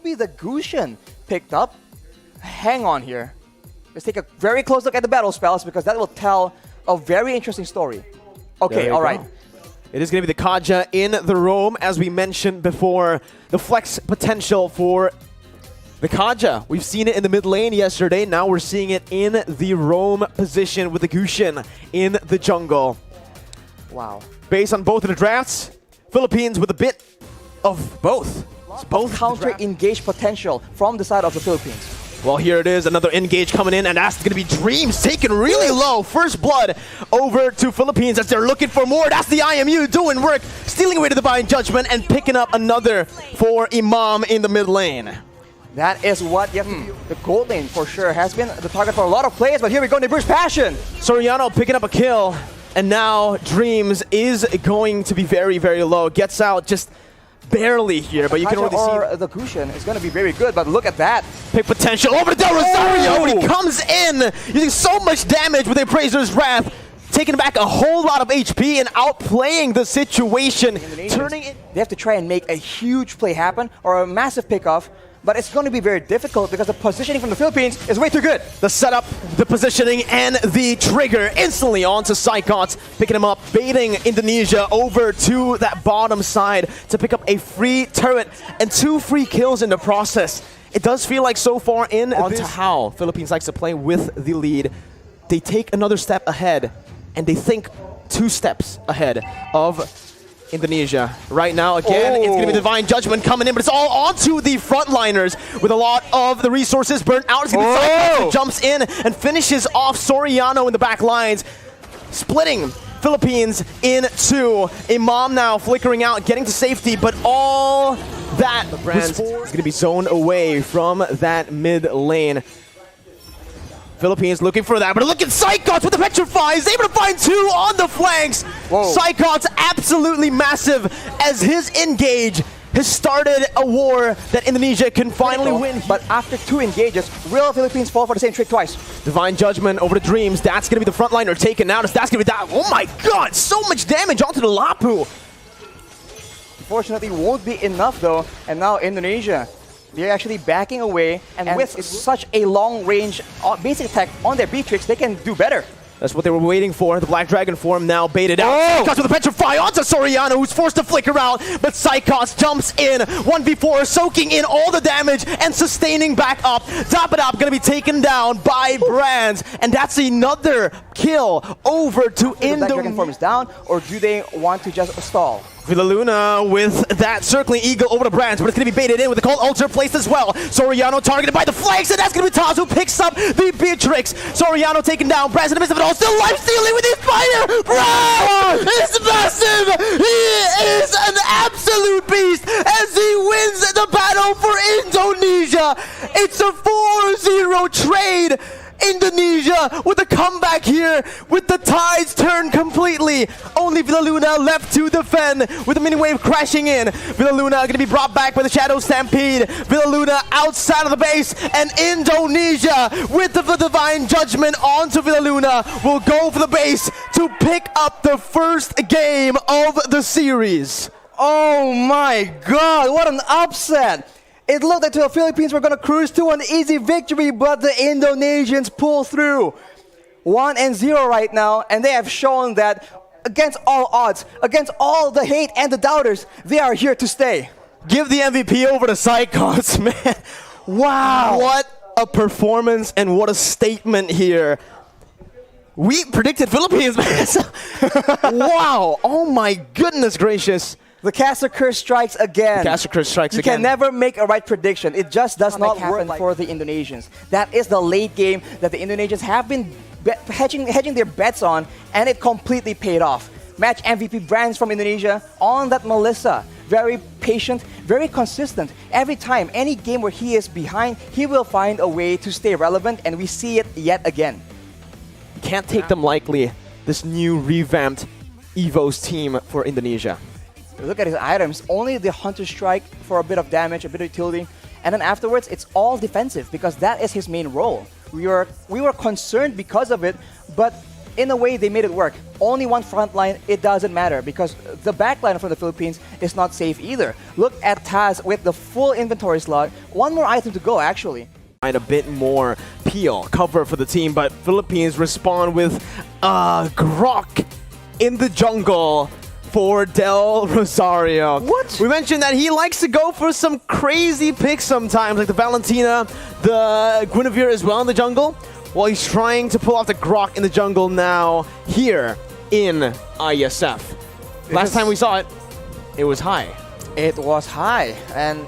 be the Gusion picked up? Hang on here. Let's take a very close look at the battle spells because that will tell a very interesting story. Okay, all right. It is going to be the Kaja in the roam, as we mentioned before. The flex potential for the Kaja. We've seen it in the mid lane yesterday. Now we're seeing it in the roam position with the Gusion in the jungle. Wow. Based on both of the drafts, Philippines with a bit of both. Both counter-engage potential from the side of the Philippines. Well, here it is, another engage coming in, and that's going to be Dreams taken really low. First blood over to Philippines as they're looking for more. That's the IMU doing work, stealing away to the Divine Judgment and picking up another for Imam in the mid lane. That is what you have to do. The gold lane, for sure, has been the target for a lot of players, but here we go, they burst passion. Soriano picking up a kill, and now Dreams is going to be very, very low. Gets out just barely here, but you can already see the Gusion is going to be very good, but look at that. Pick potential over to Del Rosario, and he comes in using so much damage with Appraiser's Wrath, taking back a whole lot of HP and outplaying the situation. Turning it. They have to try and make a huge play happen or a massive pickoff, but it's going to be very difficult because the positioning from the Philippines is way too good. The setup, the positioning, and the trigger instantly onto Psychots, picking him up, baiting Indonesia over to that bottom side to pick up a free turret and 2 free kills in the process. It does feel like so far in onto how Philippines likes to play with the lead. They take another step ahead, and they think 2 steps ahead of Indonesia. Right now, again, it's going to be Divine Judgment coming in, but it's all onto the frontliners with a lot of the resources burnt out. It's going to be Cyclops who jumps in and finishes off Soriano in the back lines, splitting Philippines in 2. Imam now flickering out, getting to safety, but all that is going to be zoned away from that mid lane. Philippines looking for that, but look at Psychots with the Petrify. He's able to find 2 on the flanks. Psychots absolutely massive as his engage has started a war that Indonesia can finally win. But after 2 engages, will Philippines fall for the same trick twice? Divine Judgment over to Dreams. That's going to be the frontliner taken out. That's going to be that. Oh my god, so much damage onto the Lapu. Unfortunately, won't be enough though. And now Indonesia, they're actually backing away, and with such a long-range basic attack on their Beatrix, they can do better. That's what they were waiting for. The Black Dragon form now baited out. Psychots with a Petrify onto Soriano, who's forced to flicker out, but Psychots jumps in. 1v4, soaking in all the damage and sustaining back up. Top it up, going to be taken down by Brands, and that's another kill over to Indonesia. The Black Dragon form is down, or do they want to just stall? FIlipina with that circling eagle over to Brands, but it's going to be baited in with the cold ultra placed as well. Soriano targeted by the flanks, and that's going to be Taz who picks up the Beatrix. Soriano taken down. Brands in the midst of it all, still life stealing with his fire. Brands is massive. He is an absolute beast as he wins the battle for Indonesia. It's a 4-0 trade. Indonesia with a comeback here with the tides turned completely. Only Villaluna left to defend with the mini wave crashing in. Villaluna going to be brought back by the Shadow Stampede. Villaluna outside of the base, and Indonesia with the Divine Judgment onto Villaluna will go for the base to pick up the first game of the series. Oh my god, what an upset! It looked like the Philippines were going to cruise to an easy victory, but the Indonesians pull through. 1-0 right now, and they have shown that against all odds, against all the hate and the doubters, they are here to stay. Give the MVP over to Psychots, man. Wow. What a performance and what a statement here. We predicted Philippines, man. Wow. Oh my goodness gracious. The Caster Curse strikes again. The Caster Curse strikes again. You can never make a right prediction. It just does not happen for the Indonesians. That is the late game that the Indonesians have been hedging their bets on, and it completely paid off. Match MVP Brands from Indonesia on that Melissa. Very patient, very consistent. Every time, any game where he is behind, he will find a way to stay relevant, and we see it yet again. Can't take them lightly, this new revamped EVOS team for Indonesia. Look at his items, only the Hunter Strike for a bit of damage, a bit of utility, and then afterwards it's all defensive because that is his main role. We were concerned because of it, but in a way they made it work. only one front line, it doesn't matter because the back line from the Philippines is not safe either. Look at Taz with the full inventory slot. One more item to go, actually. A bit more peel cover for the team, but Philippines respond with Grok in the jungle for Del Rosario. What? We mentioned that he likes to go for some crazy picks sometimes, like the Valentina, the Guinevere as well in the jungle. Well, he's trying to pull off the Grok in the jungle now here in IESF. Last time we saw it, it was high. It was high, and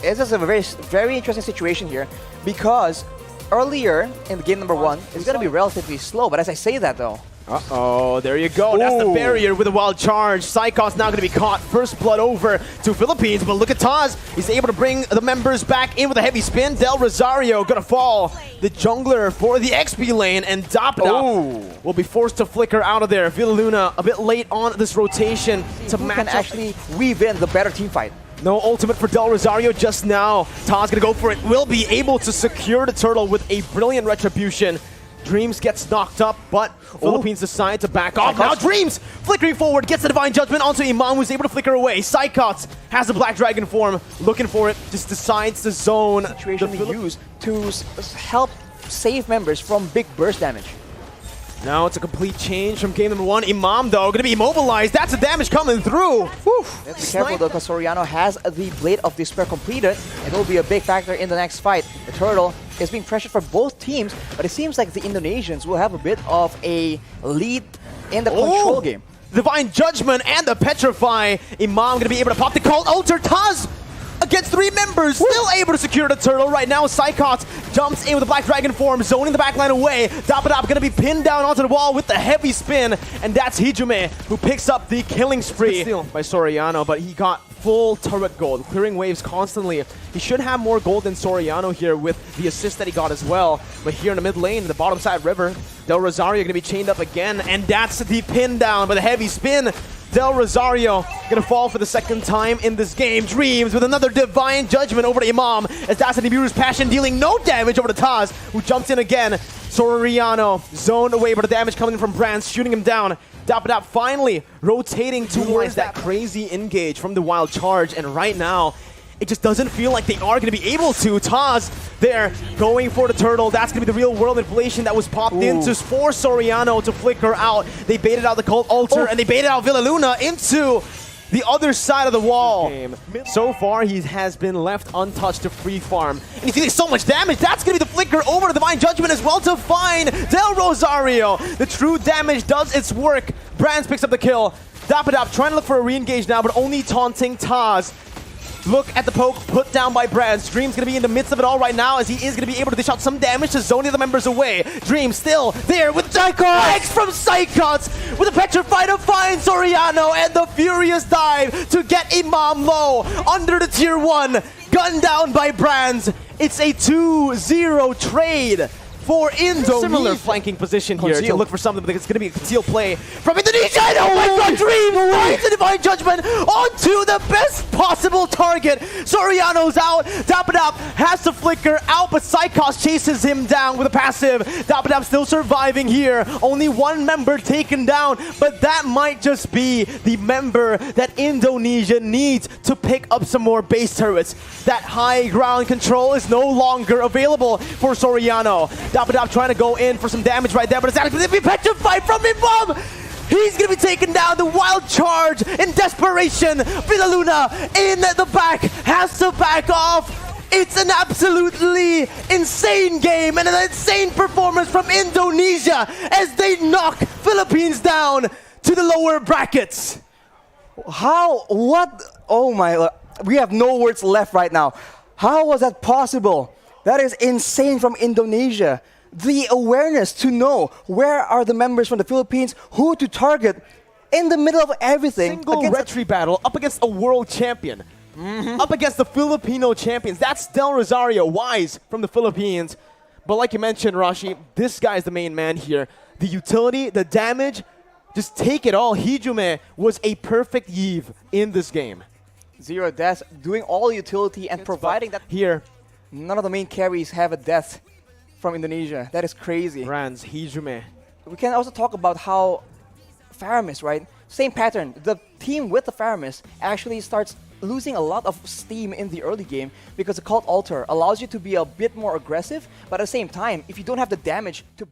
it's just a very interesting situation here because earlier in the game number 1, it's going to be relatively slow, but as I say that though, Uh-oh, there you go. That's the barrier with a wild charge. Psychos now going to be caught. First blood over to Philippines, but look at Taz. He's able to bring the members back in with a heavy spin. Del Rosario going to fall. The jungler for the XP lane, and Dapda will be forced to flicker out of there. FIlipina a bit late on this rotation to who match can up. actually weave in the better team fight. No ultimate for Del Rosario just now. Taz going to go for it. Will be able to secure the turtle with a brilliant retribution. Dreams gets knocked up, but Philippines decide to back off. Now Dreams flickering forward, gets the Divine Judgment onto Imam, who's able to flicker away. Psychots has the Black Dragon form, looking for it, just decides to zone. Situation to use to help save members from big burst damage. Now it's a complete change from game number 1. Imam, though, going to be immobilized. That's the damage coming through. Whew. Let's be careful, though, because Soriano has the Blade of Despair completed. It will be a big factor in the next fight. The Turtle is being pressured for both teams, but it seems like the Indonesians will have a bit of a lead in the control game. Divine Judgment and the Petrify. Imam going to be able to pop the Cold Altar. Taz against 3 members, still able to secure the turtle. Right now, Psychot jumps in with the Black Dragon form, zoning the backline away. Dapadap going to be pinned down onto the wall with the heavy spin, and that's Hijume who picks up the killing spree by Soriano, but he got full turret gold, clearing waves constantly. He should have more gold than Soriano here with the assist that he got as well, but here in the mid lane, the bottom side river, Del Rosario going to be chained up again, and that's the pin down by the heavy spin. Del Rosario gonna fall for the second time in this game. Dreams with another Divine Judgment over to Imam as that's Nibiru's Passion dealing no damage over to Taz, who jumps in again. Soriano zoned away, but the damage coming from Brands, shooting him down. Dapadap finally rotating towards that crazy engage from the wild charge, and right now, it just doesn't feel like they are going to be able to. Taz there going for the turtle. That's going to be the real world inflation that was popped into for Soriano to flicker out. They baited out the Cult Altar and they baited out Villaluna into the other side of the wall. So far, he has been left untouched to free farm. And he's dealing so much damage. That's going to be the flicker over to Divine Judgment as well to find Del Rosario. The true damage does its work. Brands picks up the kill. Dapadap trying to look for a re-engage now, but only taunting Taz. Look at the poke put down by Brands. Dream's going to be in the midst of it all right now as he is going to be able to dish out some damage to zone the other members away. Dream still there with Psychots from Psychots with a Petrify to find Soriano and the furious dive to get Imam low under the tier 1. Gunned down by Brands. It's a 2-0 trade for Indonesia. Similar flanking position here to look for something, but it's going to be a conceal play from Indonesia. And oh my god, Dream finds the Divine Judgment onto the best possible target. Soriano's out. Dapadap has to flicker out, but Psychos chases him down with a passive. Dapadap still surviving here. Only 1 member taken down, but that might just be the member that Indonesia needs to pick up some more base turrets. That high ground control is no longer available for Soriano. Dapadap trying to go in for some damage right there, but it's actually going to be petrified from Imam. He's going to be taken down. The wild charge in desperation. Villaluna in the back has to back off. It's an absolutely insane game and an insane performance from Indonesia as they knock Philippines down to the lower brackets. How? What? Oh my, we have no words left right now. How was that possible? That is insane from Indonesia. The awareness to know where are the members from the Philippines, who to target in the middle of everything. Single retry battle up against a world champion. Up against the Filipino champions. That's Del Rosario, Wise from the Philippines. But like you mentioned, Rashi, this guy's the main man here. The utility, the damage, just take it all. Hijume was a perfect Eve in this game. 0 deaths, doing all utility and providing that here. None of the main carries have a death from Indonesia. That is crazy. Brands, Hijume. We can also talk about how Faramis, right? Same pattern. The team with the Faramis actually starts losing a lot of steam in the early game because the Cult Altar allows you to be a bit more aggressive, but at the same time, if you don't have the damage to